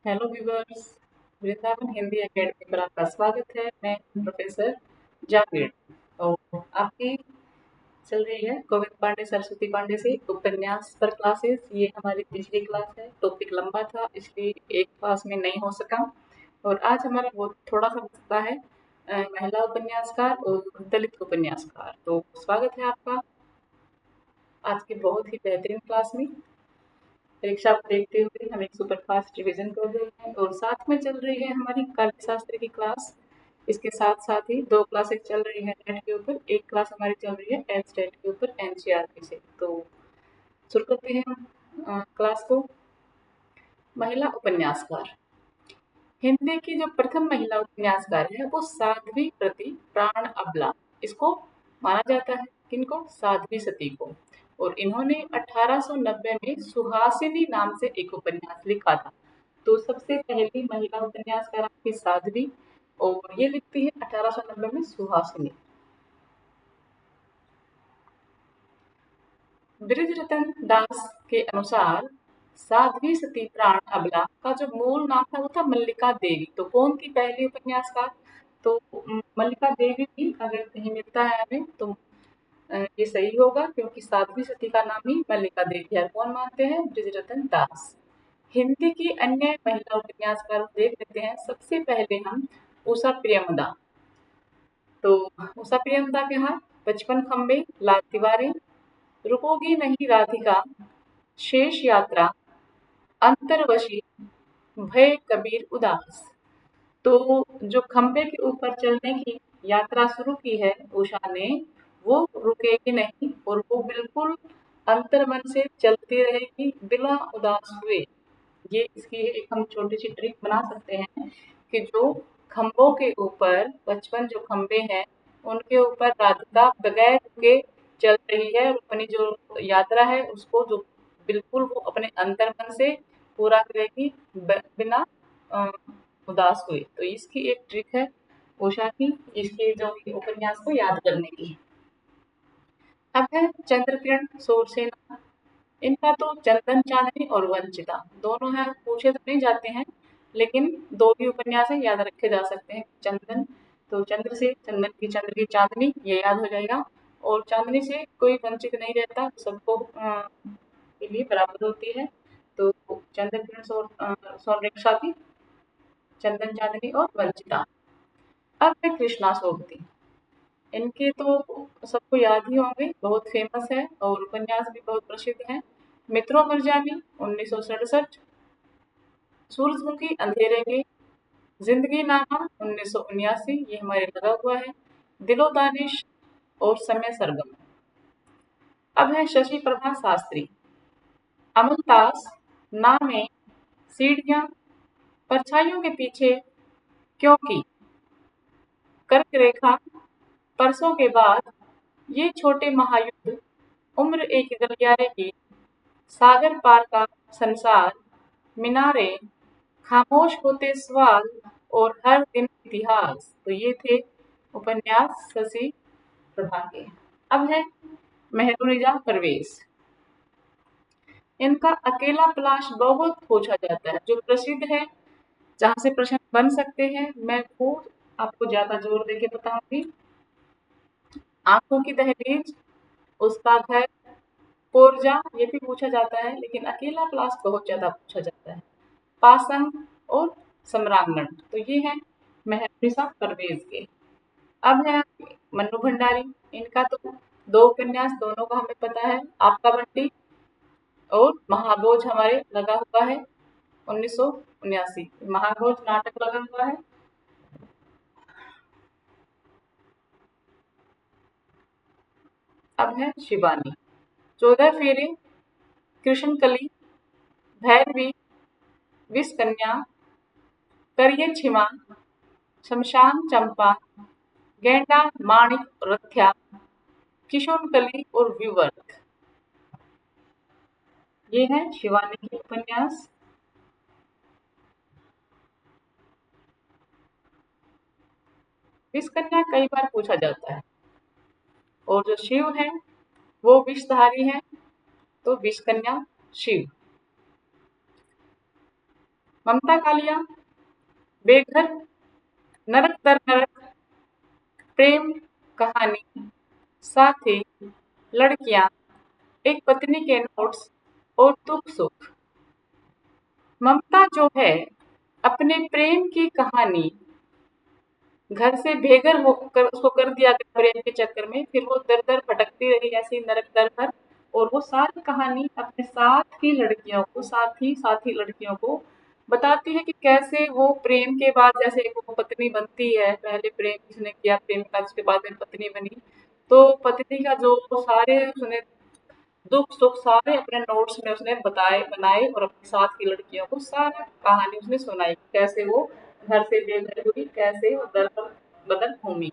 Hello viewers. Vrindavan Hindi academy पर आपका स्वागत है। मैं प्रोफेसर जावेद और आपकी चल रही है गोविंद पांडे सरस्वती पांडे से उपन्यास पर क्लासेस। ये हमारी तीसरी क्लास है। टॉपिक लंबा था इसलिए एक क्लास में नहीं हो सका और आज हमारा वो थोड़ा सा बचता है महिला उपन्यासकार और दलित उपन्यासकार। तो स्वागत है आपका आज की बहुत ही बेहतरीन क्लास में। परीक्षा को देखते हुए हम एक सुपरफास्ट रिवीजन कर रहे हैं और साथ में चल रही है हमारी काव्य शास्त्र की क्लास। इसके साथ साथ ही दो क्लासेस चल रही है नेट के ऊपर। एक क्लास हमारी चल रही है एनस्टेट के ऊपर एनसीईआरटी से। तो शुरू करते हैं हम क्लास को। महिला उपन्यासकार। हिंदी की जो प्रथम महिला उपन्यासकार है वो साध्वी प्रति प्राण अबला। इसको माना जाता है किनको? साध्वी सती को। और इन्होंने 1890 में सुहासिनी नाम से एक उपन्यास लिखा था। तो सबसे पहली महिला उपन्यासकार आपकी साध्वी और ये लिखती है 1890 में सुहासिनी। बृजरतन दास के अनुसार साध्वी सती प्राण अबला का जो मूल नाम था वो था मल्लिका देवी। तो कौन थी पहली उपन्यासकार? तो मल्लिका देवी भी अगर कहीं मिलता है हमें तो ये सही होगा क्योंकि साध्वी सती का नाम ही मल्लिका देवी है। कौन मानते हैं? बृजरतन दास। हिंदी की अन्य महिला उपन्यासकार देख लेते हैं। सबसे पहले हम उषा प्रियमदा। तो उषा प्रियमदा के यहाँ 55 खंबे, लाल दीवारें, रुकोगी नहीं राधिका, शेष यात्रा, अंतर्वशी, भय कबीर उदास। तो जो खंबे के ऊपर चलने की यात्रा शुरू की है उषा ने, वो रुकेगी नहीं और वो बिल्कुल अंतर्मन से चलती रहेगी बिना उदास हुए। ये इसकी एक हम छोटी सी ट्रिक बना सकते हैं कि जो खंभों के ऊपर 55 जो खंबे हैं उनके ऊपर राधिका बगैर रुके चल रही है और अपनी जो यात्रा है उसको जो बिल्कुल वो अपने अंतर्मन से पूरा करेगी बिना अ, उदास हुए। तो इसकी एक ट्रिक है उषा की, इसके जो उपन्यास को याद करने की। अब है चंद्रकिरण सूरसेना। इनका तो चंदन चांदनी और वंचिता दोनों हैं। पूछे तो नहीं जाते हैं लेकिन दो ही उपन्यास है, याद रखे जा सकते हैं। चंदन तो चंद्र से चंद्र की चांदनी ये याद हो जाएगा और चांदनी से कोई वंचित नहीं रहता, सबको के लिए बराबर होती है। तो चंद्र किरण सौरेखा की चंदन चांदनी और वंचिता। अब है कृष्णा सोबती। इनके तो सबको याद ही होंगे, बहुत फेमस है और उपन्यास भी बहुत प्रसिद्ध हैं। मित्रों मरजानी 1967, सूरजमुखी अंधेरे के, जिंदगी नामा 1979 ये हमारे लगा हुआ है, दिलो दानिश और समय सरगम। अब है शशि प्रभा शास्त्री। अमलतास, नामे, सीढ़ियां, परछाइयों के पीछे, क्योंकि, कर्क रेखा, परसों के बाद, ये छोटे महायुद्ध, उम्र एक गलियारे की, सागर पार का संसार, मीनारे, खामोश होते सवाल और हर दिन इतिहास। तो ये थे उपन्यास शशि प्रभा के। अब है मेहरुनिजा परवेज। इनका अकेला पलाश बहुत पूछा जाता है। जो प्रसिद्ध है, जहाँ से प्रश्न बन सकते हैं, मैं वो आपको ज्यादा जोर देके बताऊंगी। आंखों की दहलीज, उसका घर, कोरजा ये भी पूछा जाता है लेकिन अकेला क्लास बहुत ज्यादा पूछा जाता है। पासंग और सम्रांगण तो ये है महर्षि परवेज के। अब है मन्नू भंडारी। इनका तो दो उपन्यास, दोनों का हमें पता है, आपका बंटी और महाभोज हमारे लगा हुआ है 1979। महाभोज नाटक लगा हुआ है। अब है शिवानी। 14 फेरे, कृष्ण कली, भैरवी, विष कन्या, करिए छिमा, शमशान चंपा, गेंडा माणिक रथ्या, किशोनकली और विवर्त। ये है शिवानी के उपन्यास। विष कन्या कई बार पूछा जाता है और जो शिव है वो विषधारी है, तो विष कन्या शिव। ममता कालिया, बेघर, नरक दर नरक, प्रेम कहानी, साथी, लड़कियां, एक पत्नी के नोट्स और दुख सुख। ममता जो है अपने प्रेम की कहानी घर से बेघर होकर उसको कर दिया गया प्रेम के चक्कर में, फिर वो दर दर भटकती रही ऐसी नरक दर पर, और वो सारी कहानी अपने साथ की लड़कियों को, साथी साथी लड़कियों को बताती है कि कैसे वो प्रेम के बाद जैसे वो पत्नी बनती है, पहले प्रेम उसने किया प्रेमिका, उसके बाद में पत्नी बनी, तो पत्नी का जो वो सारे उसने दुख सुख सारे अपने नोट्स में उसने बताए बनाए, और अपने साथ की लड़कियों को सारी कहानी उसने सुनाई, कैसे वो घर से बेघर हुई, कैसे वो दर पर बदर घूमी।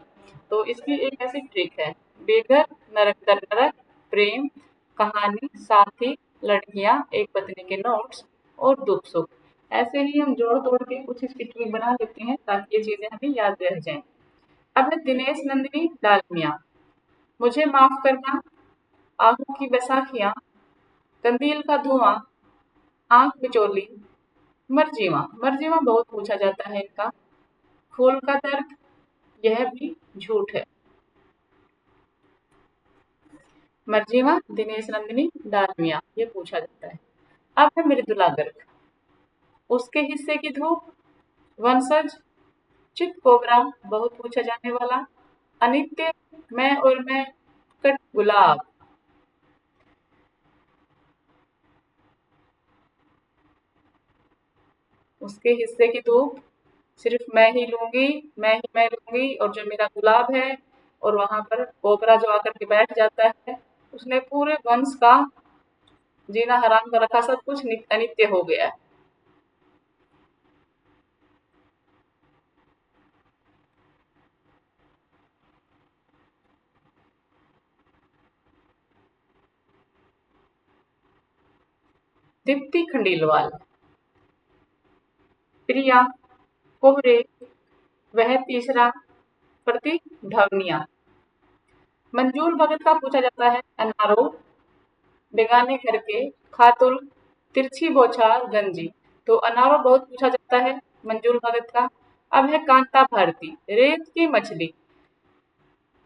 तो इसकी एक ऐसी ट्रिक है, बेघर, नरक दर नरक, प्रेम कहानी, साथी, लड़कियां, एक पत्नी के नोट्स और दुख सुख। ऐसे ही हम जोड़ तोड़ के कुछ इसकी ट्रिक बना लेते हैं ताकि ये चीजें हमें याद रह जाएं। अब है दिनेश नंदिनी डालमिया। मुझे माफ करना, आहों की बैसाखियां, कंदील का धुआं, आंख बिचौली, मरजीवा। मरजीवा बहुत पूछा जाता है इनका। फूल का दर्द, यह भी झूठ है। मरजीवा, दिनेश नंदिनी, डालमिया, ये पूछा जाता है। अब है मृदुला गर्ग। उसके हिस्से की धूप, वंशज, चित कोबरा, बहुत पूछा जाने वाला, अनित्य, मैं और मैं, कट गुलाब। उसके हिस्से की धूप सिर्फ मैं ही लूंगी, मैं लूंगी, और जो मेरा गुलाब है, और वहां पर कोबरा जो आकर के बैठ जाता है, उसने पूरे वंश का जीना हराम कर रखा, सब कुछ अनित्य हो गया है। दीप्ति खंडेलवाल। प्रिया, कोहरे, वह तीसरा, प्रतिध्वनिया। मंजूर भगत का पूछा जाता है अनारो, बेगाने घर के, खातुल, तिरछी बौछार, गंजी। तो अनारो बहुत पूछा जाता है मंजूर भगत का। अब है कांता भारती, रेत की मछली।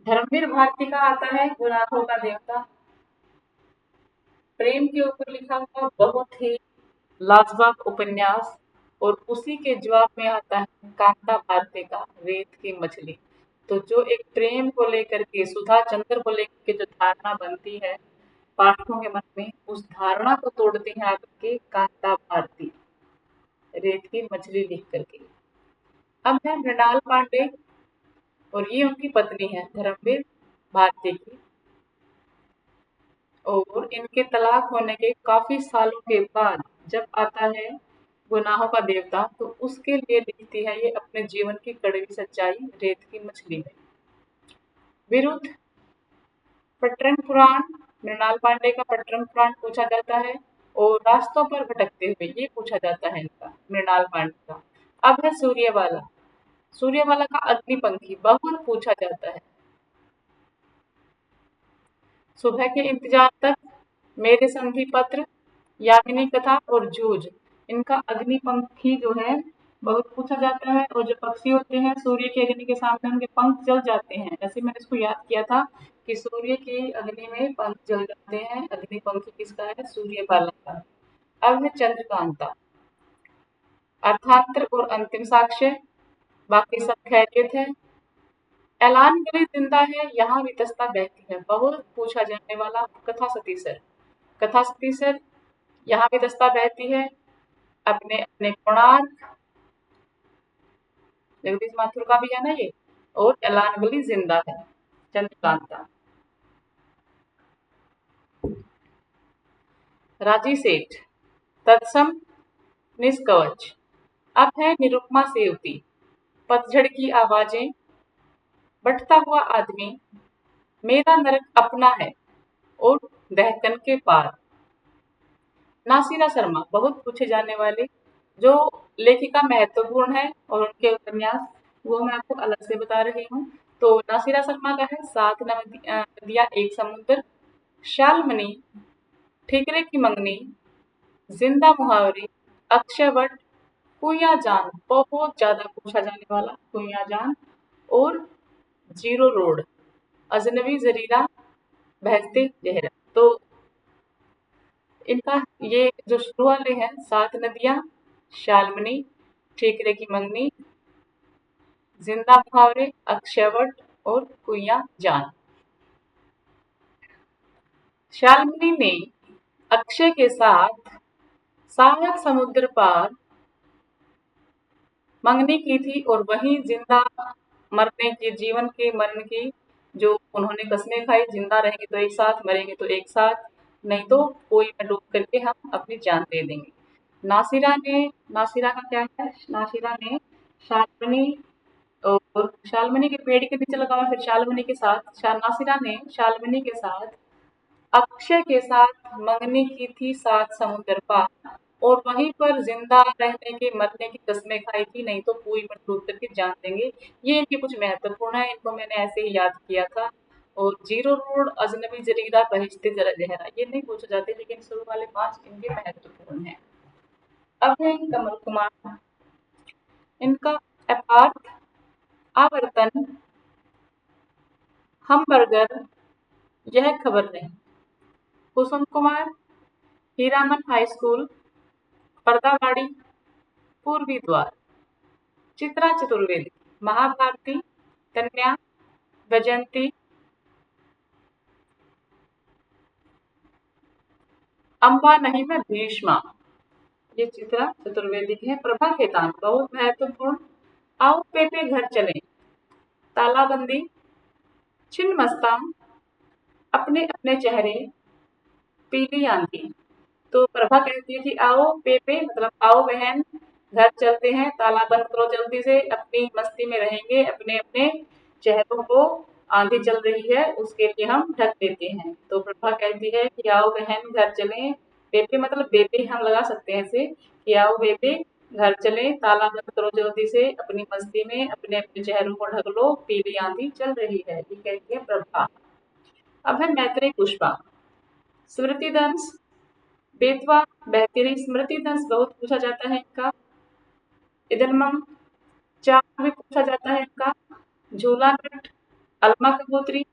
धर्मवीर भारती का आता है गुनाहों का देवता, प्रेम के ऊपर लिखा हुआ बहुत ही लाजवाब उपन्यास, और उसी के जवाब में आता है कांता भारती का रेत की मछली। तो जो एक प्रेम को लेकर के, सुधा चंद्र को लेकर के जो धारणा बनती है पाठकों के मन में, उस धारणा को तोड़ती हैं आकर के कांता भारती रेत की मछली लिख करके। अब है मृणाल पांडे, और ये उनकी पत्नी है धर्मवीर भारती की, और इनके तलाक होने के काफी सालों के बाद जब आता है गुनाहों का देवता, तो उसके लिए लिखती है ये अपने जीवन की कड़वी सच्चाई रेत की मछली में। विरुद्ध, पटरन पुराण, मृणाल पांडे का पटरन पुराण पूछा जाता है, और रास्तों पर भटकते हुए ये पूछा जाता है इनका मृणाल पांडे का। अब है सूर्यवाला। सूर्यवाला का अग्निपंखी बहुत पूछा जाता है। सुबह के इंतजार तक, मेरे संधि पत्र, यामिनी कथा और जूझ। इनका अग्निपंखी जो है बहुत पूछा जाता है, और जो पक्षी होते हैं सूर्य की अग्नि के सामने उनके पंख जल जाते हैं, ऐसे मैंने इसको याद किया था कि सूर्य की अग्नि में पंख जल जाते हैं। अग्निपंखी किसका है? सूर्यबाला का। अब है चंद्रकांता, अर्थांतर और अंतिम साक्ष्य, बाकी सब खैरियत है। ऐलान गली जिंदा है, यहाँ वितस्ता बहती है, बहुत पूछा जाने वाला कथा सतीसर। कथा सतीसर, यहाँ वितस्ता बहती है, अपने अपने कोणार्क, जगदीश माथुर का भी है ना ये, और ऐलान गली जिंदा है, चंद्रकांता। राजी सेठ, तत्सम, निष्कवच। अब है निरुपमा सेवती, पतझड़ की आवाजें, बढ़ता हुआ आदमी, मेरा नरक अपना है, और दहकन के पार। नासिरा शर्मा, बहुत पूछे जाने वाले जो लेखिका महत्वपूर्ण है, और उनके उपन्यास वो मैं आपको अलग से बता रही हूँ। तो नासिरा शर्मा का है सात नदियाँ एक समुद्र, शालमणि, ठिकरे की मंगनी, जिंदा मुहावरी, अक्षयवट, कुइया जान, बहुत ज्यादा पूछा जाने वाला कुइया जान। और जीरो रोड, अजनबी जरीरा, बहते जहरा। तो इनका ये जो शुरू वाले हैं, सात नदियां, शाल्मनी, ठीकरे की मंगनी, जिंदा मुहावरे, अक्षयवट और कुइया जान। शाल्मनी ने अक्षय के साथ सात समुद्र पार मंगनी की थी और वहीं जिंदा मरने की, जीवन के मरण की जो उन्होंने कस्में खाई, जिंदा रहेंगे तो एक साथ, मरेंगे तो एक साथ, नहीं तो कोई में डूब करके हम अपनी जान दे देंगे। नासिरा का क्या है, नासिरा ने शाल्मनी और शाल्मनी के पेड़ के नीचे लगा हुआ, फिर शाल्मनी के साथ नासिरा ने शाल्मनी के साथ अक्षय के साथ मंगनी की थी सात समुद्र पार और वहीं पर जिंदा रहने की, मरने की कस्में खाई थी, नहीं तो कुएं में डूब करके जान देंगे। ये इनके कुछ महत्वपूर्ण है, इनको मैंने ऐसे ही याद किया था। और जीरो रोड, अजनबी जरीरा, बहिश्ते जरा जहरा, ये नहीं पूछे जाते, लेकिन शुरू वाले पांच इनके महत्वपूर्ण हैं। अब है कमल कुमार, इनका अपार्थ, आवर्तन, हम बर्गर, यह खबर नहीं। कुसुम कुमार, हीरामन हाई स्कूल, पर्दावाड़ी, पूर्वी द्वार। चित्रा चतुर्वेदी, महाभारती, कन्या, वैजयंती, अम्बा नहीं मैं भीष्मा। ये चित्रा चतुर्वेदी है। प्रभा खेतान, बहुत महत्वपूर्ण, आओ पेपे घर चले, तालाबंदी, छिन्न मस्तान, अपने अपने चेहरे, पीली आंधी। तो प्रभा कहती है कि आओ पेपे, मतलब आओ बहन, घर चलते हैं, ताला बंद करो जल्दी से, अपनी मस्ती में रहेंगे, अपने अपने चेहरों को, आंधी चल रही है उसके लिए हम ढक देते हैं। तो प्रभा कहती है कि आओ बहन घर चलें, पेपे मतलब बेबे हम लगा सकते हैं ऐसे, कि आओ बेबे घर चले, ताला बंद करो जल्दी से, अपनी मस्ती में अपने अपने चेहरों को ढक लो, पीली आंधी चल रही है, ये कहती है प्रभा। अब है मैत्री पुष्पा, स्मृति दंश, बेतवा, बेहतरी, स्मृति दंश बहुत पूछा जाता है इनका। इदलमम, चाक भी पूछा जाता है इनका। झूला नट, अलमा कबूतरी,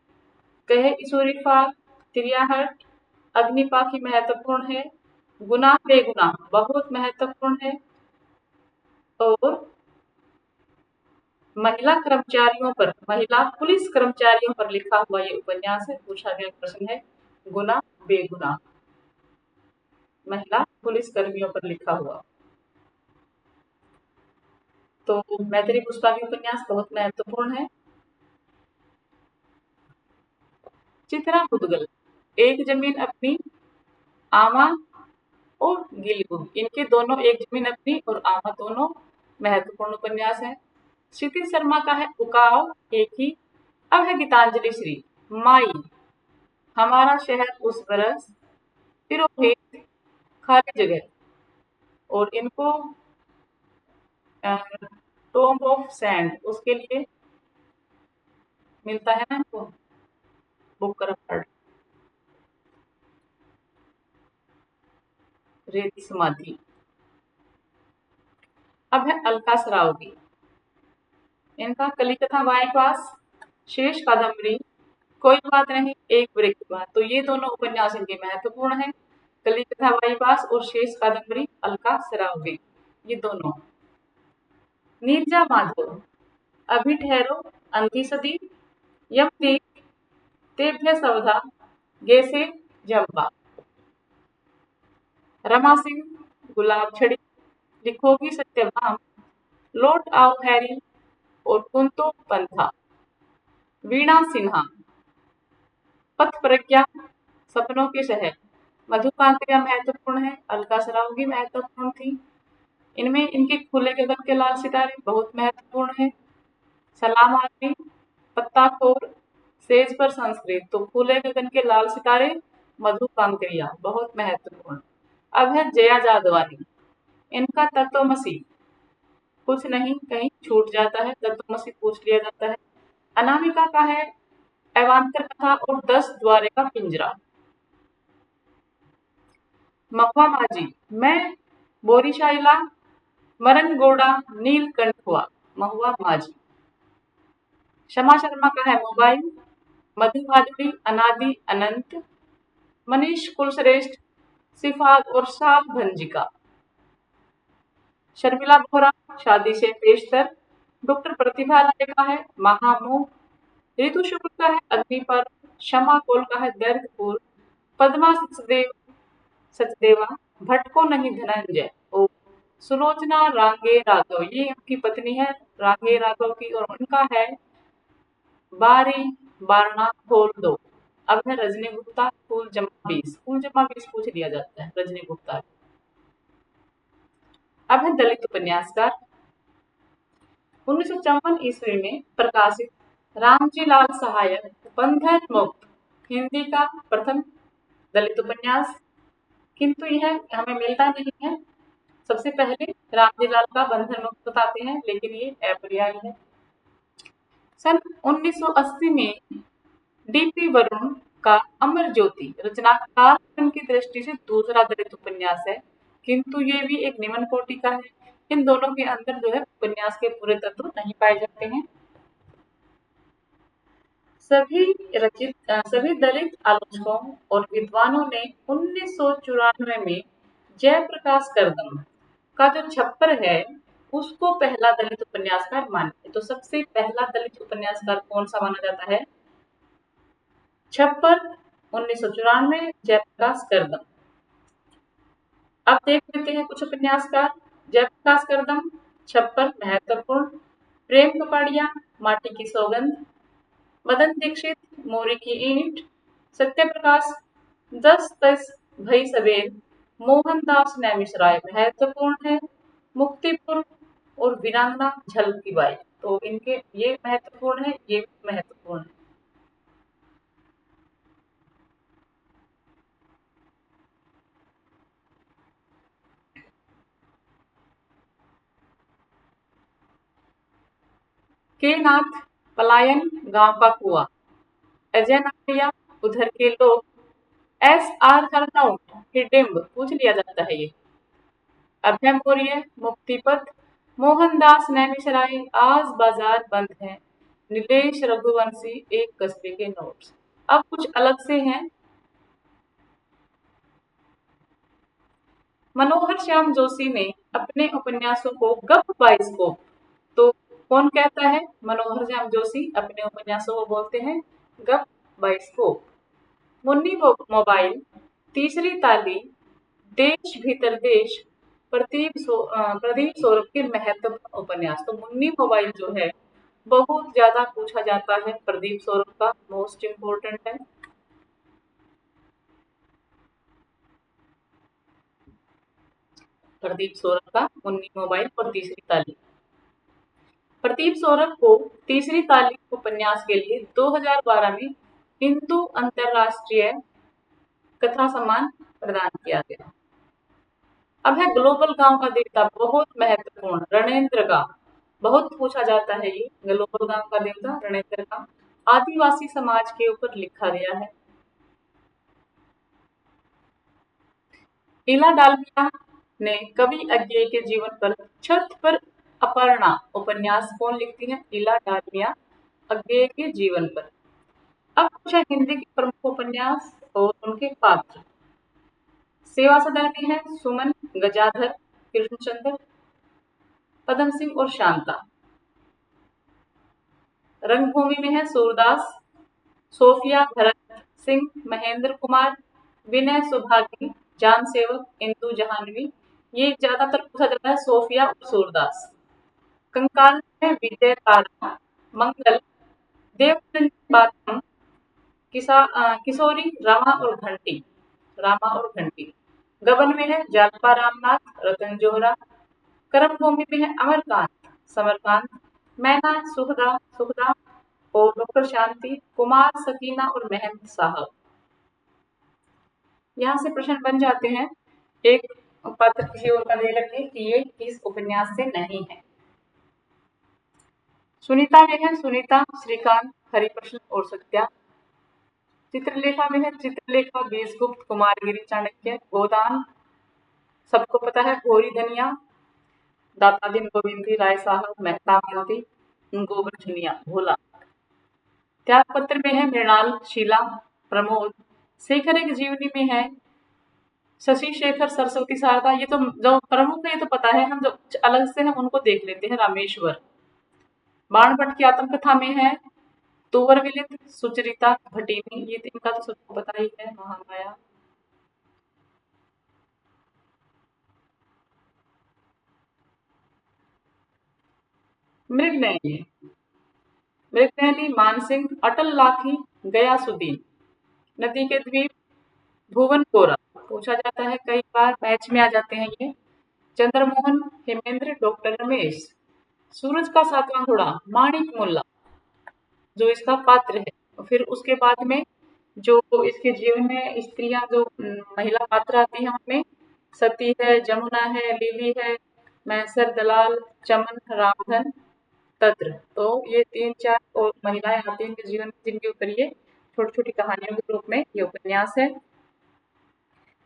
कहे ईश्वरी फाग, तिरियाहट, अग्निपाखी महत्वपूर्ण है। गुना बेगुना बहुत महत्वपूर्ण है। और महिला कर्मचारियों पर, महिला पुलिस कर्मचारियों पर लिखा हुआ ये उपन्यास है। पूछा गया प्रश्न है गुना बेगुना, महिला पुलिस कर्मियों पर लिखा हुआ। तो मैत्री पुष्पा की उपन्यास बहुत महत्वपूर्ण है। चित्रा मुदगल, एक जमीन अपनी, आमा और गिलगुम, इनके दोनों एक जमीन अपनी और आमा दोनों महत्वपूर्ण उपन्यास हैं। क्षितिज शर्मा का है उकाव, एक ही। अब है गीतांजलि श्री, माई, हमारा शहर उस बरस, तिरोहित, खाली जगह। और इनको टोम्ब ऑफ सैंड उसके लिए मिलता है ना इनको बुकर अवार्ड, रेती समाधि। अब है अलका सरावगी, इनका कलिकथा बाईपास, शेष कादम्बरी, कोई बात नहीं, एक ब्रेक के बाद। तो ये दोनों उपन्यास इनके महत्वपूर्ण हैं, कलिकथा बाईपास और शेष कादम्बरी, अलका सरावगी, ये दोनों। नीरजा माधव, अभी ठहरो, अंधी सदी, यमदीप, तेभ्य सवधा, गेसे जम्बा। रमा सिंह, गुलाब छड़ी, लिखोगी सत्यभाम, लौट आओ हैरी और कुंतो पंथा। वीणा सिन्हा, पथ प्रज्ञा, सपनों के शहर, मधुकांतिका महत्वपूर्ण है, अलका सरावगी महत्वपूर्ण थी। इनमें इनके खुले गगन के लाल सितारे बहुत महत्वपूर्ण है। सलाम आदमी, पत्ता खोर, सेज पर संस्कृत। तो खुले गगन के लाल सितारे, मधुकांतिका बहुत महत्वपूर्ण। अब है जया जादवानी, इनका तत्वमसी, कुछ नहीं कहीं छूट जाता है, तत्वमसी पूछ लिया जाता है। अनामिका का है अवान्तर कथा और 10 द्वारे का पिंजरा। मखवा माझी, मैं बोरी शाइला, मरंगोड़ा नीलकंठ हुआ, महुआ माझी। क्षमा शर्मा का है मोबाइल, मधु भादुड़ी अनादि अनंत, मनीष कुलश्रेष्ठ सिफात और सात भंजिका, शर्मिला बोहरा शादी से पेशतर, डॉक्टर प्रतिभा राय का है महामोह, ऋतु शुक्ल का है अग्निपर्व, शमा कौल का है दर्दपुर, पद्मा सचदेवा भटको नहीं धनंजय और सुलोचना रांगे राघव, ये उनकी पत्नी है रांगे राघव की, और उनका है बारी बारना खोल दो। अब है रजनी गुप्ता फूल जमा 20, फूल जमा 20 पूछ लिया जाता है रजनी गुप्ता। अब है दलित उपन्यासकार। 1954 ईस्वी में प्रकाशित रामजी लाल सहायक बंधन मुक्त हिंदी का प्रथम दलित उपन्यास, किंतु यह हमें मिलता नहीं है। सबसे पहले रामजी लाल का बंधन मुक्त बताते हैं, लेकिन ये अपर्यायी है। सन 1980 में डीपी वरुण का अमर ज्योति रचनाकार की दृष्टि से दूसरा दलित उपन्यास है, किंतु ये भी एक निम्न कोटि का है। इन दोनों के अंदर जो है उपन्यास के पूरे तत्व नहीं पाए जाते हैं। सभी दलित आलोचकों और विद्वानों ने 1994 में जयप्रकाश करदम का जो छप्पर है उसको पहला दलित उपन्यासकार माना। तो सबसे पहला दलित उपन्यासकार कौन सा माना जाता है? छप्पर 1994 जयप्रकाश करदम। अब देख लेते हैं कुछ उपन्यासकार। जयप्रकाश करदम, छप्पर महत्वपूर्ण, प्रेम कपाड़िया, माटी की सौगंध, मदन दीक्षित, मोरी की ईंट, सत्यप्रकाश, 10 भई सवेर, मोहनदास नैमिषराय महत्वपूर्ण है, मुक्तिपुर और वीरांगना झलकी बाई। तो इनके ये महत्वपूर्ण है, ये महत्वपूर्ण है। के नाथ, पलायन, गांव का कुआं, अजय नारिया, उधर के लोग, एस आर हरनौत, हिडिंब पूछ लिया जाता है ये, अभय मौर्य, मुक्तिपथ, मोहनदास नैमिषराय, आज बाजार बंद है, नीलेश रघुवंशी, एक कस्बे के नोट्स। अब कुछ अलग से हैं। मनोहर श्याम जोशी ने अपने उपन्यासों को गप बाइस्कोप, तो कौन कहता है? मनोहर श्याम जोशी अपने उपन्यासों को बोलते हैं गप बाइस्कोप। मुन्नी मोबाइल, तीसरी ताली, देश भीतर देश, प्रदीप सौरभ के महत्वपूर्ण उपन्यास। तो मुन्नी मोबाइल जो है बहुत ज्यादा पूछा जाता है, प्रदीप सौरभ का मोस्ट इम्पोर्टेंट है। प्रदीप सौरभ का मुन्नी मोबाइल और तीसरी ताली। प्रदीप सौरभ को तीसरी ताली उपन्यास के लिए 2012 में हिंदू अंतरराष्ट्रीय कथा सम्मान प्रदान किया गया। अब है ग्लोबल गांव का देवता, बहुत महत्वपूर्ण, रणेंद्र का, बहुत पूछा जाता है ये ग्लोबल गांव का देवता रणेंद्र का, आदिवासी समाज के ऊपर लिखा गया है। इला डालमिया ने कवि अज्ञेय के जीवन पर छत पर अपर्णा उपन्यास कौन लिखती है? इला डालमिया, अज्ञेय के जीवन पर। अब कुछ है हिंदी के प्रमुख उपन्यास और उनके पात्र। सेवा सदन में है सुमन, गजाधर, कृष्णचंद्र, पदम सिंह और शांता। रंगभूमि में है सूरदास, सोफिया, भरत सिंह, महेंद्र कुमार, विनय सुभागी, जान सेवक, इंदु जहानवी। ये ज्यादातर पूछा जाता है सोफिया और सूरदास। कंकाल में विजय तारा, मंगल, देवरंजन बाथम, किशोरी, रामा और घंटी। गबन में है जालपा रामनाथ, रतन जोहरा। कर्म भूमि में है अमरकांत, समरकांत, मैना, सुखदा और डॉक्टर शांति, कुमार, सकीना और महंत साहब। यहाँ से प्रश्न बन जाते हैं। एक पात्र किसी और का दे रखे कि ये किस उपन्यास से नहीं है। सुनीता में है सुनीता, श्रीकांत, हरिप्रश्न और सत्या। चित्रलेखा में है चित्रलेखा, बीसगुप्त, कुमारगिरी, चाणक्य, गोदान सबको पता है, भोरी धनिया। दाता दिन गोविंदी राय साहब, मेहता मालती, गोबर झुनिया, भोला। त्यागपत्र में है मृणाल, शीला, प्रमोद। शेखर एक जीवनी में है शशि शेखर, सरस्वती शारदा। ये तो जो प्रमुख है ये तो पता है, हम जो अलग से हम उनको देख लेते हैं। रामेश्वर। बाणभट्ट की आत्मकथा में है तुवर विलित, सुचरिता, भटिनी। ये इनका तो सबको पता ही है, महामाया। मृगनयनी। मृगनयनी, मानसिंह, अटल लाठी, गयासुद्दीन। नदी के द्वीप, भुवन गोरा। पूछा जाता है, कई बार मैच में आ जाते हैं ये। चंद्रमोहन, हेमेंद्र, डॉक्टर रमेश। सूरज का सातवां घोड़ा, माणिक मुल्ला, जो इसका पात्र है। और फिर उसके बाद में जो इसके जीवन में स्त्रियां जो महिला पात्र आती हैं उनमें सती है, जमुना है, लिली है, मैसर, दलाल, चमन, रामधन, तत्र। तो ये तीन चार और महिलाएं आती हैं इनके जीवन में, जिनके ऊपर ये छोटी छोटी कहानियों के रूप में ये उपन्यास है।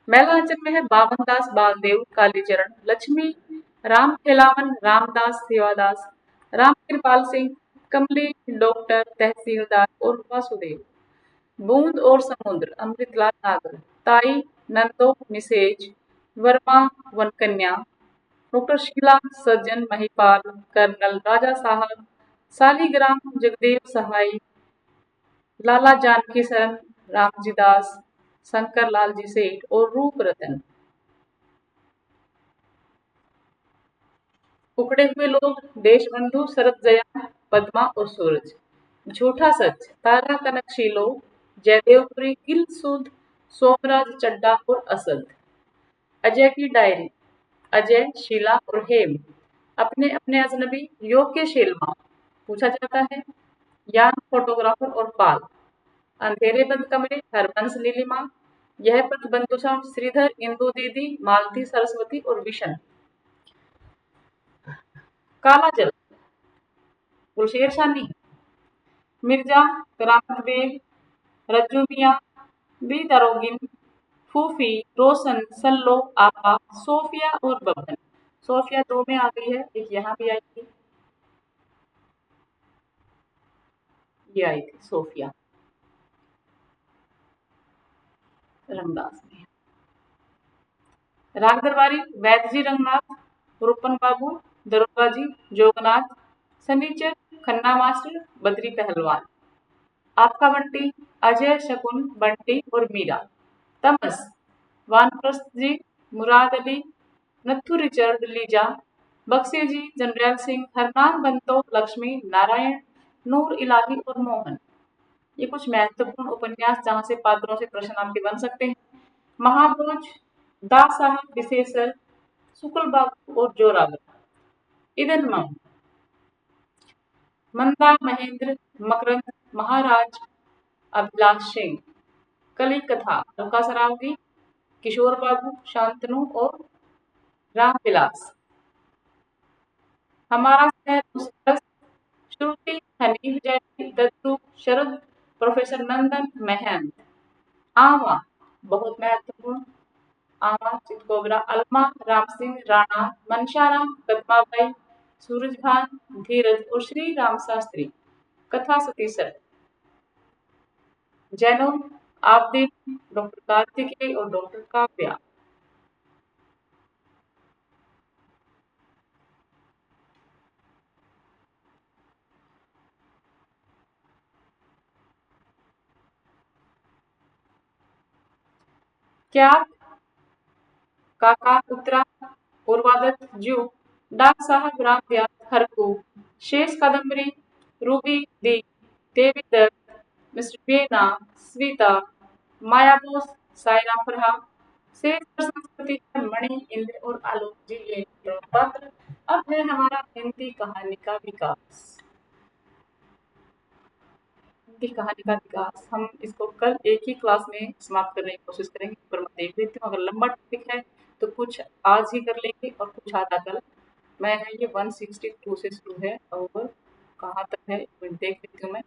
मैलांचल में है बावन दास, बालदेव, कालीचरण, लक्ष्मी, राम खेलावन, रामदास, सेवादास, राम कृपाल सिंह, कमली, डॉक्टर, तहसीलदार और वासुदेव। बूंद और समुद्र, अमृतलाल नागर, ताई, नंदो, मिसेज, वर्मा, वनकन्या, डॉक्टर शीला, सज्जन, महिपाल, कर्नल, राजा साहब, सालीग्राम, जगदेव सहाय, लाला जानकी शरण, रामजी दास, शंकर लाल जी सेठ और रूप रतन। उखड़े हुए लोग, देशबंधु, शरद जया, पद्मा और सूरज। झूठा सच, तारा कनक शीलो, जयदेवपुरी, किल सुध, सोमराज चड्डा और असद। अजय की डायरी, अजय, शीला और हेम, अपने अपने अजनबी, योग्य शेलमा। पूछा जाता है, यान, फोटोग्राफर और पाल। अंधेरे बंद कमरे, हरबंस, नीलिमा, यह पथ बंधुशा, श्रीधर, इंदु दीदी, मालती, सरस्वती और विशन। काला जल, गुलशेर शानी, मिर्जा, करामत बेग, रज्जू मियाँ, बी दारोगिन, फूफी, रोशन, सल्लो, आपा, सोफिया और बबन। सोफिया दो में आ गई है, एक यहाँ भी आई थी, ये आई थी सोफिया रंगदास में। राग दरबारी, वैद्य जी रंगनाथ, रूपन बाबू, दरोगा जी, जोगनाथ, सनीचर, खन्ना मास्टर, बद्री पहलवान। आपका बंटी, अजय, शकुन, बंटी और मीरा। तमस, वानप्रस्थ जी, मुराद अली, नथु रिचर्ड, लीजा, बक्सी जी, जनरैल सिंह, हरनाम बंतो, लक्ष्मी, नारायण, नूर इलाही और मोहन। ये कुछ महत्वपूर्ण उपन्यास जहां से पात्रों से प्रश्न आपके बन सकते हैं। महाभोज, दा साहब विशेषर, शुक्ल बाबू और जोरावर। इदन मम, मंदा, महेंद्र, मकरंद, महाराज, अभिलाष सिंह। कली कथा, अलका सरावगी, किशोर बाबू, शांतनु और रामविलास। हमारा शहर उसरस, श्रुति, हनीफ जैदी, दत्तू, शरद, प्रोफेसर नंदन, महंत। आवा, बहुत महत्वपूर्ण, आवा, चितकोबरा, अलमा, राम सिंह, राणा, मनशाराम, पद्माबाई, सूरजभान, धीरज और श्री राम शास्त्री। कथा सतीसर, जैनो, आपदेव, डॉक्टर कार्तिकेय और डॉक्टर काव्या। क्या, काका, उत्तरा, उर्वादत्त, जू, डाक साहब, राम व्यास, हरकू, शेष कादम्बरी, रूबी, दी, देवी दत्त, मिस्टर बेना, स्वीता, माया बोस, सायरा फरहा। शेष पर संस्कृति है मणि, इंद्र और आलोक जी, ये प्रमुख पात्र। अब है हमारा हिंदी कहानी का विकास। हिंदी कहानी का विकास हम इसको कल एक ही क्लास में समाप्त करने की कोशिश करेंगे, पर मैं देख लेती हूँ अगर लंबा टॉपिक है तो कुछ आज ही कर लेंगे और कुछ आधा कल। मैं है ये 162 से शुरू है और कहाँ तक है एक मिनट देख लेती हूँ मैं।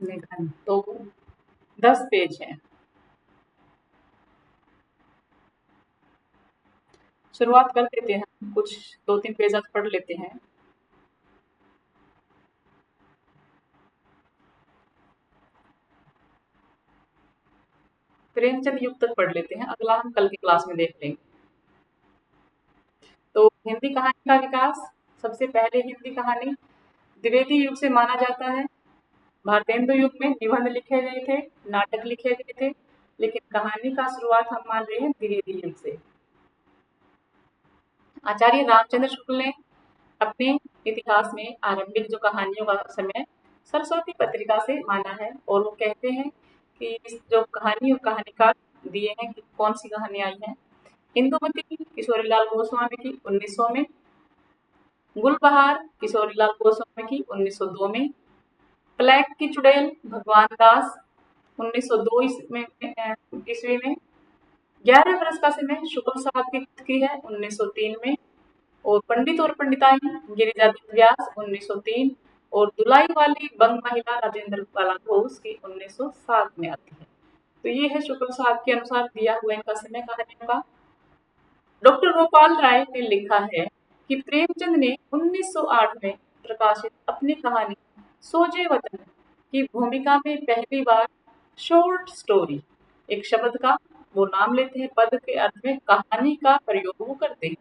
निधन तो 10 पेज है। शुरुआत कर देते हैं, कुछ 2-3 पेज आज पढ़ लेते हैं। प्रेमचंद युग तक पढ़ लेते हैं, अगला हम कल की क्लास में देख लेंगे। तो हिंदी कहानी का विकास, सबसे पहले हिंदी कहानी द्विवेदी युग से माना जाता है। भारतेंदु युग में निबंध लिखे गए थे, नाटक लिखे गए थे, लेकिन कहानी का शुरुआत हम मान रहे हैं द्विवेदी युग से। आचार्य रामचंद्र शुक्ल ने अपने इतिहास में आरंभिक जो कहानियों का समय सरस्वती पत्रिका से माना है, और वो कहते हैं कि इस जो कहानी और कहानीकार दिए हैं कि कौन सी कहानी आई है। इंदुमती किशोरीलाल गोस्वामी की 1900 में, गुलबहार किशोरीलाल गोस्वामी की 1902 में, ब्लैक की चुड़ैल भगवान दास 1902 ईस्वी में, 11 बरस का समय शुक्ल साहब की है 1903 में, और पंडित और पंडिताई गिरिजादत्त व्यास 1903, और दुलाई वाली बंग महिला राजेंद्र बाला घोष की 1907 में आती है। तो ये है शुक्ल साहब के अनुसार दिया हुआ इनका समय कहानियों का। डॉक्टर गोपाल राय ने लिखा है कि प्रेमचंद ने 1908 में प्रकाशित अपनी कहानी सोजे वतन की भूमिका में पहली बार शॉर्ट स्टोरी, एक शब्द का वो नाम लेते हैं, पद के अर्थ में कहानी का प्रयोग वो करते हैं।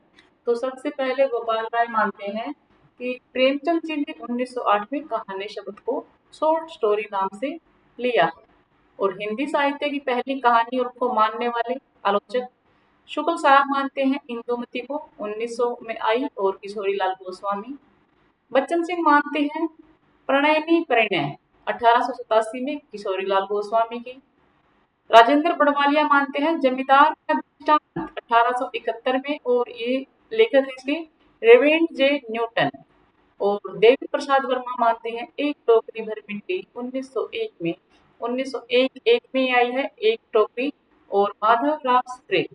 तो सबसे पहले गोपाल राय मानते हैं कि प्रेमचंद जी ने 1908 में कहानी शब्द को शॉर्ट स्टोरी नाम से लिया है, और हिंदी साहित्य की पहली कहानी और को मानने वाले आलोचक शुक्ल साहब मानते हैं इंदुमती को 1900 में आई, और किशोरीलाल गोस्वामी। बच्चन सिंह मानते हैं प्रणयनी परिणय 1887 में किशोरीलाल गोस्वामी की। राजेंद्र बड़वालिया मानते हैं जमींदार का दृष्टांत 1871 में, और ये लेखक है इसके रेवेंड जे न्यूटन। और देवी प्रसाद वर्मा मानते हैं एक टोकरी भर मिट्टी 1901 में, 1901 में आई है एक टोकरी, और माधव राव स्प्रे।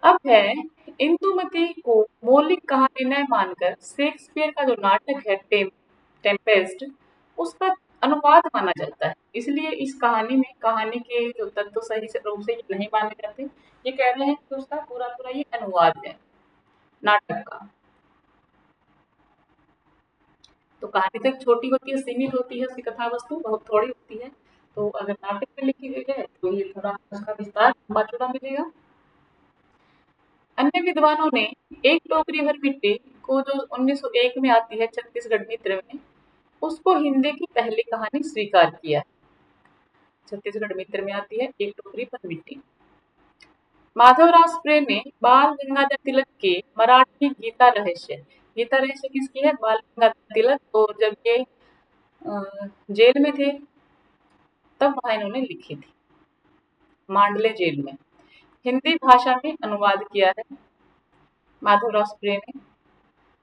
अब है इंदुमती को मौलिक कहानी न मानकर शेक्सपियर का जो नाटक है टेम्पेस्ट, उसका अनुवाद माना जाता है। इसलिए इस कहानी में कहानी के जो तत्व सही से रूप से नहीं माने जाते, ये कह रहे हैं कि उसका पूरा पूरा ये अनुवाद है नाटक का। तो कहानी तो एक छोटी होती है, सीमित होती है, उसकी कथा वस्तु बहुत थोड़ी होती है। तो अगर नाटक में लिखी गई है तो ये थोड़ा उसका विस्तार लंबा चौड़ा मिलेगा। अन्य विद्वानों ने एक टोकरी भर मिट्टी को जो 1901 में आती है छत्तीसगढ़ मित्र में, उसको हिंदी की पहली कहानी स्वीकार किया है। छत्तीसगढ़ मित्र में आती है एक टोकरी भर मिट्टी। माधवराव स्प्रे ने बाल गंगाधर तिलक के मराठी गीता रहस्य किसकी है? बाल गंगाधर तिलक। और जब ये जेल में थे तब वहां इन्होंने लिखी थी, मांडले जेल में। हिंदी भाषा में अनुवाद किया है माधवराव स्प्रे ने।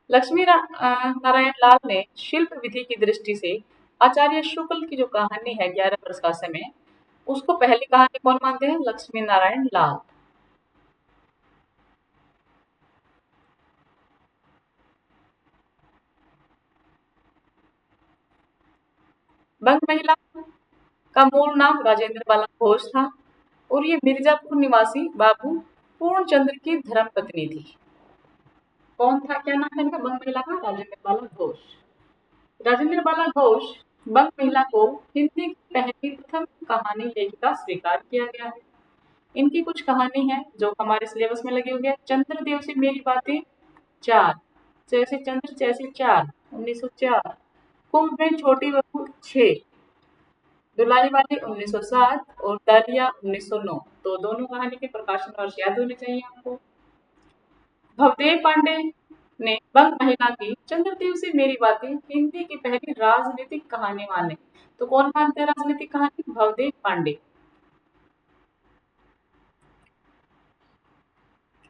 लक्ष्मी नारायण लाल ने शिल्प विधि की दृष्टि से आचार्य शुक्ल की जो कहानी है 11 वर्ष का समय, उसको पहली कहानी कौन मानते हैं? लक्ष्मी नारायण लाल। बंग महिला का मूल नाम राजेंद्र बाला घोष था, और ये मिर्जापुर निवासी बाबू पूर्णचंद्र की धर्मपत्नी थी। कौन था, क्या नाम है इनका? बंग महिला का राजेंद्र बाला घोष। राजेंद्र बाला घोष बंग महिला को हिंदी की पहली प्रथम कहानी लेखिका स्वीकार किया गया है। इनकी कुछ कहानी है जो हमारे सिलेबस में लगी हुई है। चंद्रदेव से मेरी बातें 4, जैसे चंद्र जैसे 4 1904, कुंभ में छोटी बहू 6, दुलाई वाली 1907, और दालिया 1909। तो दोनों कहानी के प्रकाशन वर्ष याद होने चाहिए आपको। भवदेव पांडे ने बंग महिला की चंद्रदेव से मेरी बातें हिंदी की पहली राजनीतिक कहानी माने। तो कौन मानते हैं राजनीतिक कहानी? भवदेव पांडे।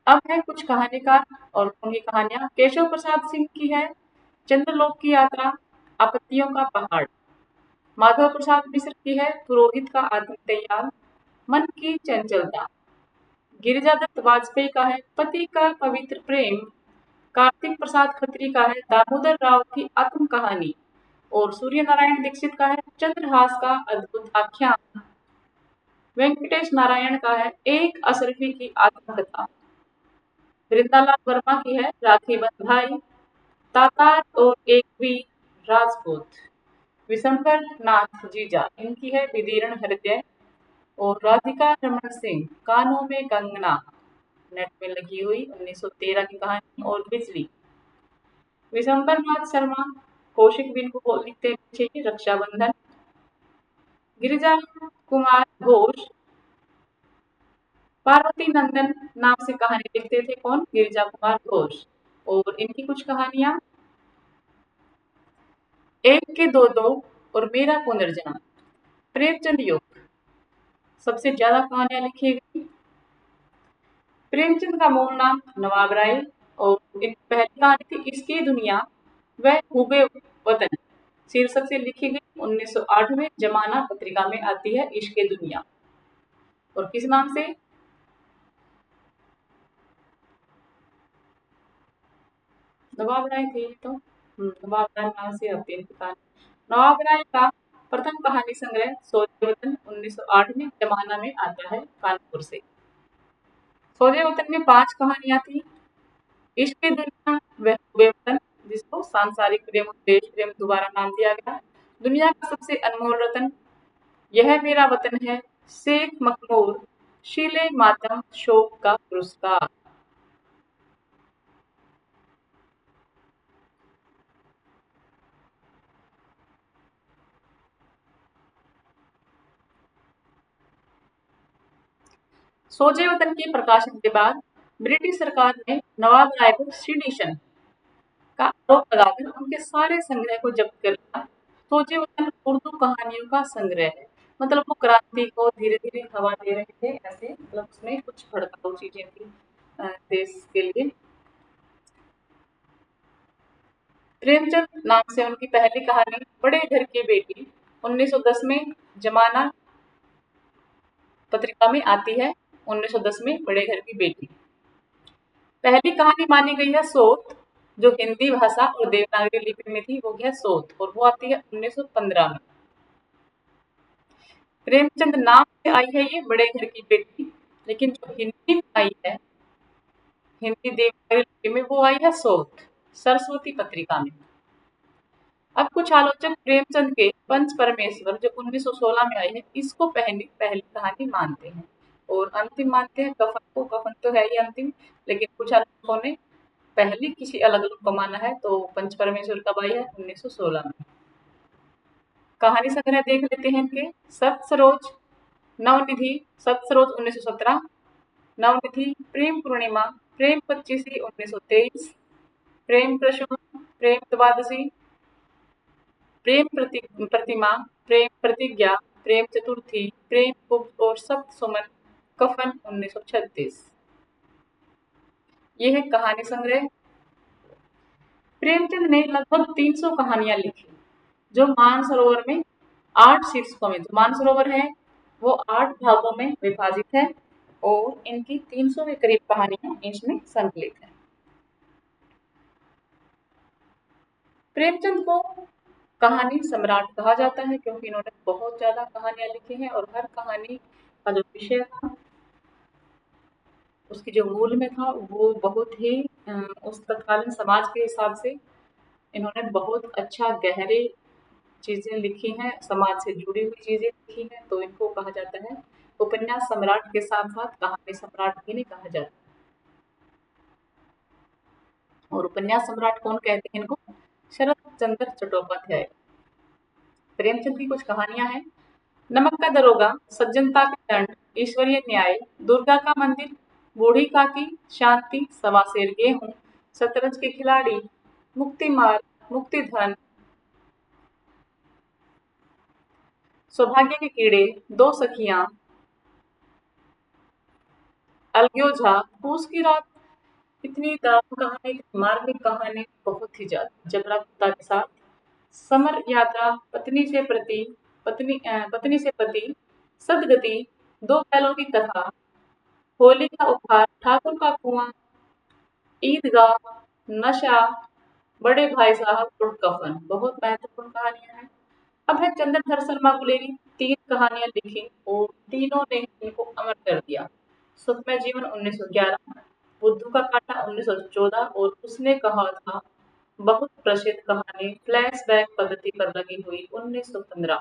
अब है कुछ कहानीकार और उनकी कहानियां। केशव प्रसाद सिंह की है चंद्रलोक की यात्रा, आपत्तियों का पहाड़। माधव प्रसाद मिश्र की है पुरोहित का आत्मतैयार, मन की चंचलता। गिरिजादत्त वाजपेयी का है पति का पवित्र प्रेम। कार्तिक प्रसाद खत्री का है दामोदर राव की आत्म कहानी, और सूर्य नारायण दीक्षित का है चंद्रहास का अद्भुत आख्यान। वेंकटेश नारायण का है एक अशरफी की आत्मकथा। वृंदालाल वर्मा की है राखी बंधाई। तातार और एक वीर राजपूत। विशंबर नाथ जीजा इनकी है विदीर्ण हृदय। और राधिका रमन सिंह कानों में कंगना, नेट में लगी हुई 1913 की कहानी। और बिजली विशंबर नाथ शर्मा कौशिक बिन को लिखते पीछे रक्षाबंधन। गिरिजा कुमार घोष पार्वती नंदन नाम से कहानी लिखते थे। कौन? गिरिजा कुमार घोष। और इनकी कुछ कहानियां, एक के दो दो और मेरा पुनर्जन्म। प्रेमचंद युग सबसे ज्यादा कहानियां लिखी गई। प्रेमचंद का मूल नाम नवाब राय और एक पहली कहानी थी इसकी दुनिया वह हुबे वतन शीर्षक से लिखी गई 1908 में जमाना पत्रिका में आती है इश्क दुनिया। और किस नाम से? नवाब राय थे तो नवाब राय नाम से आती है कहानी। नवाब राय का प्रथम कहानी संग्रह सोजे वतन 1908 में जमाना में आता है कानपुर से। सोजे वतन में 5 कहानियां थी। इश्क दुनिया वह हुबे वतन जिसको सांसारिक प्रेम और देश प्रेम दोबारा नाम दिया गया। दुनिया का सबसे अनमोल रतन यह मेरा वतन है। शेख मखमूर शीले मातम शोक का पुरस्कार। सोजे वतन के प्रकाशन के बाद ब्रिटिश सरकार ने नवाब राय को सिडिशन का आरोप लगाकर उनके सारे संग्रह को जब्त कर लिया। सोजे वतन उर्दू कहानियों का संग्रह है। मतलब वो क्रांति को धीरे धीरे हवा दे रहे थे ऐसे, मतलब उसमें कुछ भड़काऊ चीजें थी देश के लिए। प्रेमचंद नाम से उनकी पहली कहानी बड़े घर की बेटी 1910 में जमाना पत्रिका में आती है। 1910 में बड़े घर की बेटी पहली कहानी मानी गई है सोत, जो हिंदी भाषा और देवनागरी लिपि में थी वो है सोत, और वो आती है 1915 में। प्रेमचंद नाम से आई है ये बड़े घर की बेटी, लेकिन जो हिंदी में आई है हिंदी देवनागरी लिपि में वो आई है सोत, सरस्वती पत्रिका में। अब कुछ आलोचक प्रेमचंद के पंच परमेश्वर जो 1916 में आई है इसको पहली पहली कहानी मानते हैं और अंतिम मानते हैं कफन को। कफन तो है ही अंतिम, लेकिन कुछ आलोचकों ने पहली किसी अलग अलग को माना है। तो पंच परमेश्वर कब आई है? 1916 में। कहानी संग्रह देख लेते हैं इनके। सप्त सरोज नवनिधि सप्त सरोज 1917, नवनिधि प्रेम पूर्णिमा प्रेम पच्चीसी 1923, प्रेम प्रसून प्रेम द्वादशी प्रेम प्रतिमा प्रेम प्रतिज्ञा प्रेम चतुर्थी प्रेम गुप्त और सप्त सुमन कफन 1936। ये है कहानी संग्रह। प्रेमचंद ने लगभग 300 कहानियां लिखी जो मानसरोवर में 8 शीर्षकों में, जो मानसरोवर है वो 8 भागों में विभाजित है और इनकी 300 के करीब कहानियां इसमें संकलित है। प्रेमचंद को कहानी सम्राट कहा जाता है क्योंकि इन्होंने बहुत ज्यादा कहानियां लिखी हैं और हर कहानी का जो विषय था उसकी जो मूल में था वो बहुत ही उस तत्कालीन समाज के हिसाब से इन्होंने बहुत अच्छा गहरे चीजें लिखी हैं, समाज से जुड़ी हुई चीजें लिखी हैं, तो इनको कहा जाता है उपन्यास सम्राट के साथ साथ कहानी सम्राट भी नहीं कहा जाता। और उपन्यास सम्राट कौन कहते हैं इनको? शरद चंद्र चट्टोपाध्याय। प्रेमचंद की कुछ कहानियां हैं। नमक का दरोगा, सज्जनता का दंड, ईश्वरीय न्याय, दुर्गा का मंदिर, बूढ़ी काकी, शांति, सवा शेर गेहूं, शतरंज के खिलाड़ी, मुक्ति मार्ग, मुक्ति धन, सौभाग्य के कीड़े, दो सखियां, अलग्योझा, पूस की रात। इतनी दारुण कहानी, मार्मिक कहानी, बहुत ही ज्यादा जबरा कुत्ता के साथ। समर यात्रा, पत्नी से प्रति पत्नी से पति, सदगति, दो बैलों की कथा, होली का उपहार, ठाकुर का कुआं, ईदगाह, नशा, बड़े भाई साहब और कफन, बहुत महत्वपूर्ण कहानियां हैं। अब है चंद्रधर शर्मा गुलेरी, 3 कहानियां लिखी और तीनों ने इनको अमर कर दिया। सुखमय जीवन 1911, बुद्धू का कांटा 1914 और उसने कहा था बहुत प्रसिद्ध कहानी फ्लैशबैक पद्धति पर लगी हुई 1915।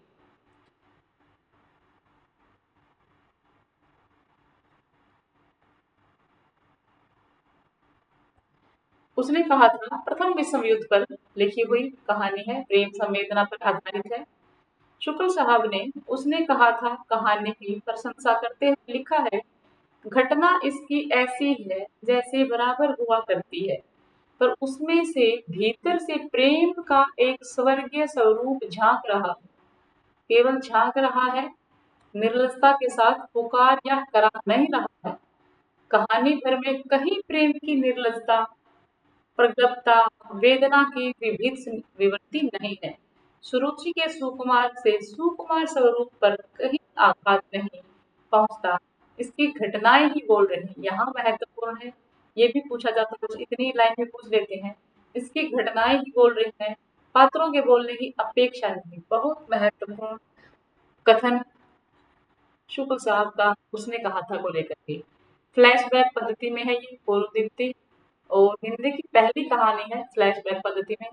उसने कहा था प्रथम विश्व युद्ध पर लिखी हुई कहानी है, प्रेम संवेदना पर आधारित है। शुक्ल साहब ने उसने कहा था कहानी की प्रशंसा करते हुए लिखा है, घटना इसकी ऐसी है जैसे बराबर हुआ करती है, पर उसमें से भीतर से प्रेम का एक स्वर्गीय स्वरूप झांक रहा, केवल झांक रहा है, निर्लजता के साथ पुकार या करा नहीं रहा है। कहानी भर में कहीं प्रेम की निर्लजता, प्रगल्भता, वेदना की विभिन्न विवृत्ति नहीं है। सुरुचि के सुकुमार से सुकुमार स्वरूप पर कहीं आघात नहीं पहुंचता। इसकी घटनाएं ही बोल रही यहाँ महत्वपूर्ण है। ये भी पूछा जाता है, कुछ इतनी लाइन में पूछ लेते हैं। इसकी घटनाएं ही बोल रही हैं, पात्रों के बोलने की अपेक्षा नहीं। बहुत महत्वपूर्ण कथन शुक्ल साहब का उसने कहा था को लेकर के। फ्लैशबैक पद्धति में है ये पूर्व दीप्ति, और हिंदी की पहली कहानी है फ्लैशबैक पद्धति में।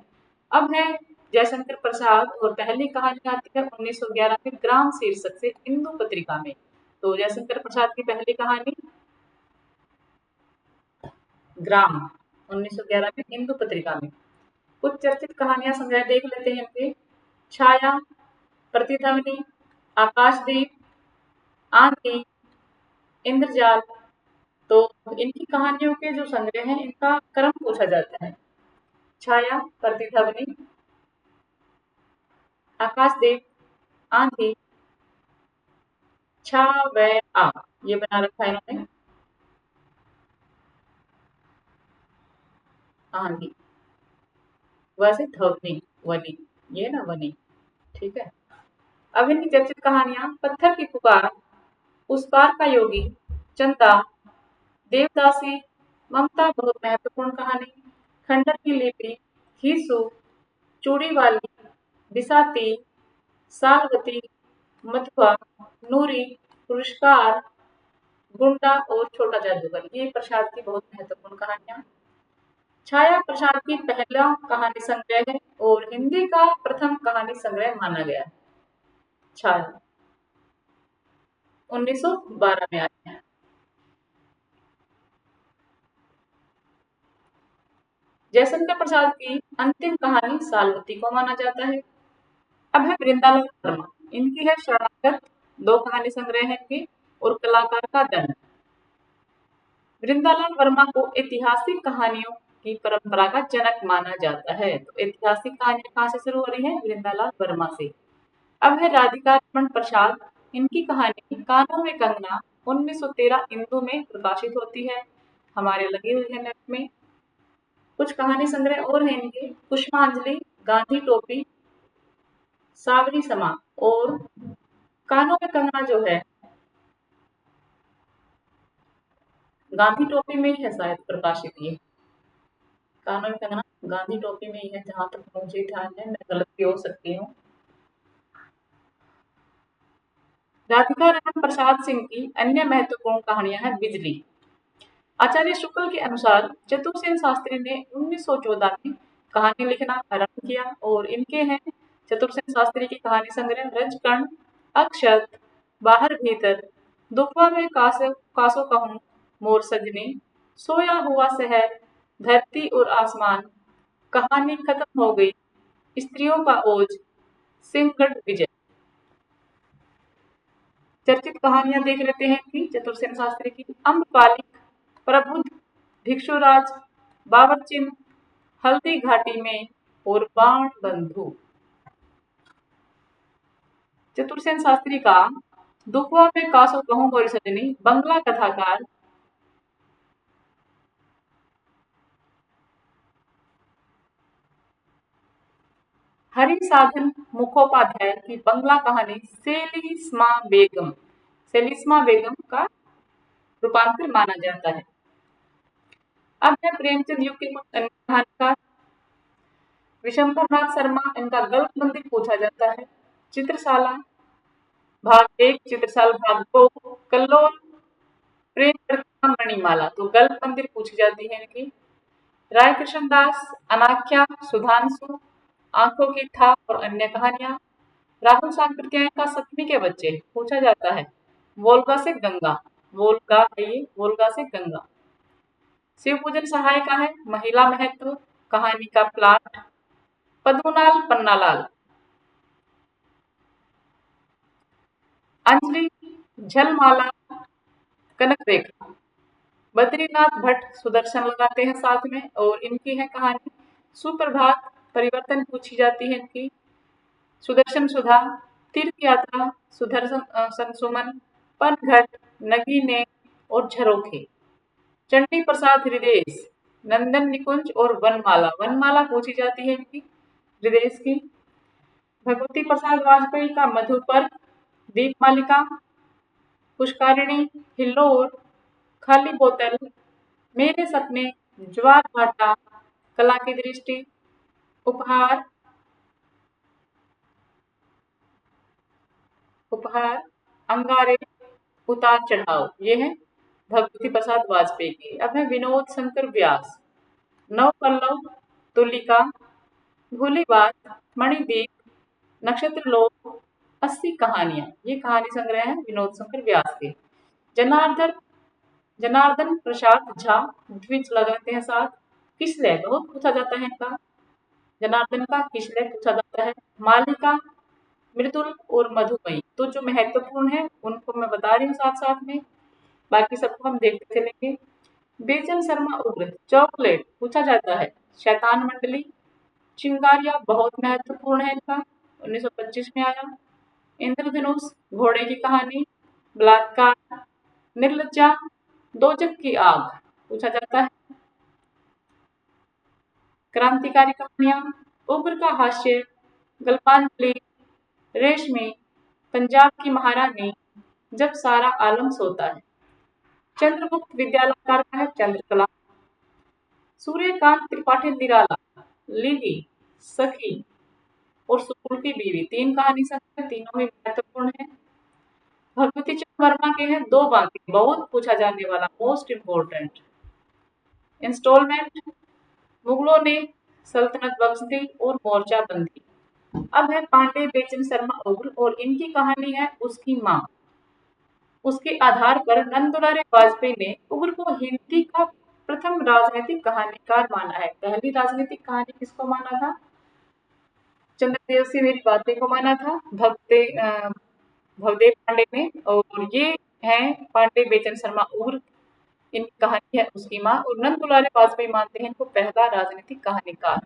अब है जयशंकर प्रसाद और पहली कहानी आती है 1911 में ग्राम शीर्षक से हिंदू पत्रिका में। तो जयशंकर प्रसाद की पहली कहानी ग्राम 1911 में हिंदू पत्रिका में। कुछ चर्चित कहानियां संग्रह देख लेते हैं इनके। छाया, प्रतिध्वनि, आकाशदीप, आंधी, इंद्रजाल। तो इनकी कहानियों के जो संग्रह हैं इनका क्रम पूछा जाता है। छाया, प्रतिध्वनि, आकाशदीप, आंधी, छा व आ, ये बना रखा है इन्होंने, आंधी। वैसे ध्वनि, वनी, ये ना वनी, ठीक है। अब इनकी चर्चित कहानियां पत्थर की पुकार, उस पार का योगी, चंदा, देवदासी, ममता बहुत महत्वपूर्ण कहानी, खंडर की लिपि, खीसू, चूड़ी वाली, बिसाती, सालवती, मथुआ, नूरी, पुरस्कार, गुंडा और छोटा जादूगर। ये प्रसाद की बहुत महत्वपूर्ण कहानियां। छाया प्रसाद की पहला कहानी संग्रह है और हिंदी का प्रथम कहानी संग्रह माना गया है। छाया 1912 में आई है। जयशंकर प्रसाद की अंतिम कहानी सालवती को माना जाता है। अब है वृंदालाल वर्मा, इनकी है शरणागत, 2 कहानी संग्रह है इनके, और कलाकार का दंड। वृंदालाल वर्मा को ऐतिहासिक कहानियों की परंपरा का जनक माना जाता है। तो ऐतिहासिक कहानियां कहाँ से शुरू हो रही है? वृंदालाल वर्मा से। अब है राधिका रमन प्रसाद, इनकी कहानी कानों में कंगना 1913 इंदु में प्रकाशित होती है, हमारे लगी हुई है नेट में। कुछ कहानी संग्रह और हैं इनके, पुष्पांजलि, गांधी टोपी, सावरी समा, और कानों में कंगना जो है गांधी टोपी में ही है शायद प्रकाशित ये। कानों में कंगना गांधी टोपी में ही है जहां तक मुझे ध्यान है, मैं गलत भी हो सकती हूँ। राधिका रमन प्रसाद सिंह की अन्य महत्वपूर्ण कहानियां हैं बिजली। आचार्य शुक्ल के अनुसार चतुरसेन शास्त्री ने 1914 में कहानी लिखना आरंभ किया और इनके हैं चतुरसेन शास्त्री की कहानी संग्रह रजकण, अक्षत, बाहर भीतर, दुखवा में कासो कहूं, मोर सजनी, सोया हुआ शहर, धरती और आसमान, कहानी खत्म हो गई, स्त्रियों का ओज, सिंहगढ़ विजय। चर्चित कहानियां देख लेते हैं कि चतुरसेन शास्त्री की अम्बपाली, प्रबुद्ध, भिक्षुराज, बाबर चिन्ह, हल्दी घाटी में, और बाण बंधु। चतुरसेन शास्त्री का दुखवा में कासो कहूं मोरी सजनी, बंगला कथाकार, हरिसाधन मुखोपाध्याय की बंगला कहानी सेलिस्मा बेगम का रूपांतर माना जाता है। अब है प्रेमचंद युग के कुछ अन्य कहानीकार। विशंभरनाथ शर्मा, इनका गल्फ मंदिर पूछा जाता है। चित्रशाला भाग 1, चित्रशाला भाग 2, कल्लोल प्रेम प्रतिमा मणिमाला, तो गल्फ मंदिर पूछी जाती है इनकी। राय कृष्ण दास, अनाख्या, सुधांशु, आंखों की थाप और अन्य कहानियां। राहुल सांकृत्यायन का सतमी के बच्चे पूछा जाता है। वोल्गा से गंगा, वोल्गा है ये, वोल्गा से गंगा। शिव पूजन सहायिका है। महिला महत्व, कहानी का प्लाट, पद्मनाल पन्नालाल। अंजलि, झलमाला, कनक रेखा। बद्रीनाथ भट्ट सुदर्शन लगाते हैं साथ में, और इनकी है कहानी सुप्रभात, परिवर्तन पूछी जाती है इनकी। सुदर्शन सुधा, तीर्थ यात्रा, सुदर्शन सुमन, पनघट, नगीने और झरोखे। चंडी प्रसाद हृदय, नंदन निकुंज और वनमाला, वनमाला पूछी जाती है इनकी हृदय की। भगवती प्रसाद वाजपेयी का मधुपर्क, दीप मालिका, पुष्कारिणी, हिल्लोर, खाली बोतल, मेरे सपने, ज्वार भाटा, कला की दृष्टि, उपहार, उपहार, अंगारे, उतार चढ़ाव। ये है भगवती प्रसाद वाजपेयी की। अब है विनोद शंकर व्यास, नव पल्लव, तुलिका, भूली बात, मणिदीप, नक्षत्र लोक, 80 कहानियां। ये कहानी संग्रह है विनोद शंकर व्यास के। जनार्दन जनार्दन प्रसाद झा, द्विज लगाते हैं साथ। किसले बहुत पूछा जाता है इनका, जनार्दन का किसले पूछा जाता है। मालिका, मृदुल और मधुमयी, तो जो महत्वपूर्ण है उनको मैं बता रही हूँ साथ साथ में, बाकी सबको हम देखते चलेंगे। बेचन शर्मा उग्र, चॉकलेट पूछा जाता है। शैतान मंडली, चिंगारिया बहुत महत्वपूर्ण है इनका, 1925 में आया। इंद्रधनुष, घोड़े की कहानी, बलात्कार, निर्लज्जा, दोजक की आग पूछा जाता है। क्रांतिकारी कहानियां, उग्र का हास्य, गल्पांजलि, रेशमी, पंजाब की महारानी, जब सारा आलम सोता है। चंद्रगुप्त विद्यालंकार का है चंद्रकला। सूर्यकांत त्रिपाठी निराला, लिली, सखी और सुकुल की बीवी, 3 कहानी संग्रह, तीनों ही महत्वपूर्ण है। भगवती चंद्र वर्मा के हैं दो बाकी, बहुत पूछा जाने वाला, मोस्ट इम्पोर्टेंट। इंस्टॉलमेंट, मुगलों ने सल्तनत बख्श दी और मोर्चा बंदी। अब है पांडे बेचन शर्मा उग्र, और इनकी कहानी है उसकी माँ। उसके आधार पर नंदुलारे वाजपेयी ने उग्र को हिंदी का प्रथम राजनीतिक कहानीकार माना है। पहली राजनीतिक कहानी किसको माना था, चंद्रदेव से मेरी बातें को माना था भवदेव पांडे ने, और ये हैं पांडे बेचन शर्मा उग्र, इनकी कहानी है उसकी माँ, और नंद दुलारे वाजपेयी मानते हैं इनको पहला राजनीतिक कहानीकार।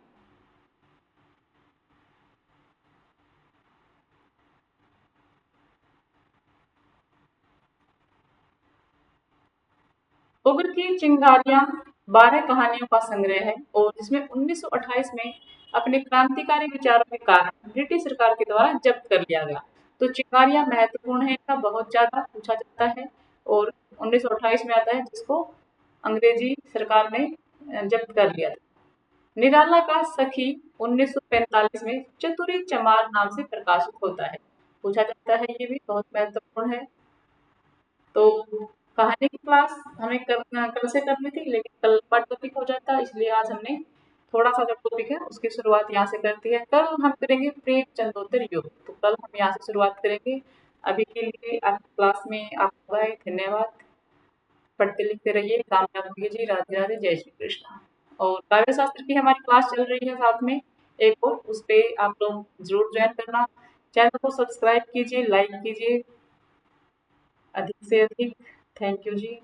उग्र की चिंगारियां 12 कहानियों का संग्रह है, और जिसमें 1928 में अपने क्रांतिकारी विचारों के कारण ब्रिटिश सरकार के द्वारा जब्त कर लिया गया। तो चिंगारियां महत्वपूर्ण है, इनका बहुत ज्यादा पूछा जाता है, और 1928 में आता है जिसको अंग्रेजी सरकार ने जब्त कर लिया था। निराला का सखी 1945 में चतुरी चमार नाम से प्रकाशित होता है, पूछा जाता है, ये भी बहुत महत्वपूर्ण है। तो कहानी की क्लास हमें कल से करनी थी, लेकिन कल का टॉपिक हो जाता है, इसलिए आज हमने थोड़ा सा जो टॉपिक है उसकी शुरुआत यहाँ से करती है। कल हम करेंगे प्रेमचंदोत्तर युग, तो कल हम यहाँ से शुरुआत करेंगे। अभी के लिए आपकी क्लास में आपका धन्यवाद। पढ़ते लिखते रहिए, कामयाब होइए जी। राधे राधे, जय श्री कृष्ण। और काव्य शास्त्र की हमारी क्लास चल रही है साथ में एक और, उस पे आप लोग जरूर ज्वाइन करना। चैनल को सब्सक्राइब कीजिए, लाइक कीजिए अधिक से अधिक। Thank you ji.